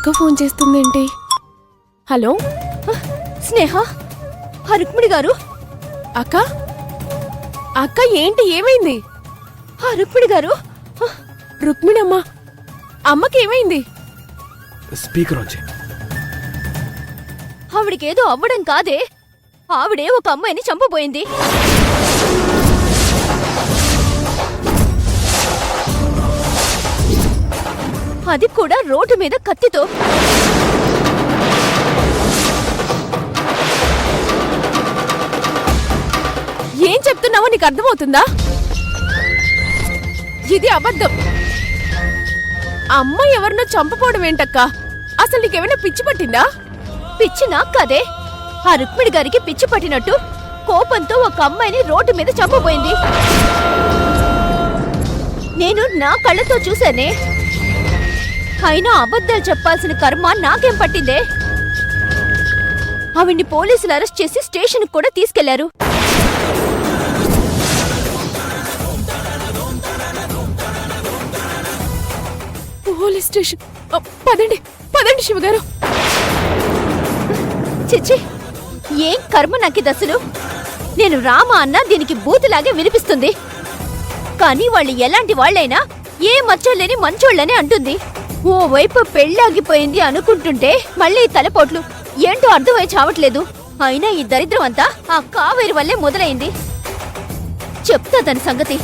అక్క phone చేస్తుందేంటి? Hello స్నేహ, రుక్మిణి గారు. అక్క అక్క ఏంటి, ఏమైంది? రుక్మిణి గారు. రుక్మిణి అమ్మా, అమ్మకి ఏమైంది? స్పీకర్ వచ్చి ఆవిడకేదో అవ్వడం కాదే, ఆవిడే ఒక అమ్మాయిని చంపబోయింది. అది కూడా రోడ్డు మీద కత్తితో. ఏం చెప్తున్నావో నీకు అర్థమవుతుందా? ఇది అబద్ధం. అమ్మ ఎవరినో చంపపోవడం ఏంటక్క? అసలు నీకేమైనా పిచ్చి పట్టిందా? పిచ్చి నాకు కాదే, రుక్మిణి గారికి పిచ్చి పట్టినట్టు కోపంతో ఒక అమ్మాయిని రోడ్డు మీద చంపబోయింది. నేను నా కళ్ళతో చూశానే. అయినా అబద్ధాలు చెప్పాల్సిన కర్మ నాకేం పట్టిందే? ఆవిడ్ని పోలీసులు అరెస్ట్ చేసి స్టేషన్కి కూడా తీసుకెళ్లారు. Police station? పదండి పదండి శివగారు. చిచ్చి, ఏం కర్మ నాకు దశలు. నేను రామ అన్నా దీనికి బూతులాగే వినిపిస్తుంది. కానీ వాళ్ళు ఎలాంటి వాళ్ళైనా ఏ మచ్చలేని మంచోళ్ళని అంటుంది. ఓవైపు పెళ్ళాగిపోయింది అనుకుంటుంటే మళ్ళీ తలపోట్లు ఏంటో అర్థమై చావట్లేదు. అయినా ఈ దరిద్రం అంతా ఆ కావేరి వల్లే మొదలైంది. చెప్తా దాని సంగతి.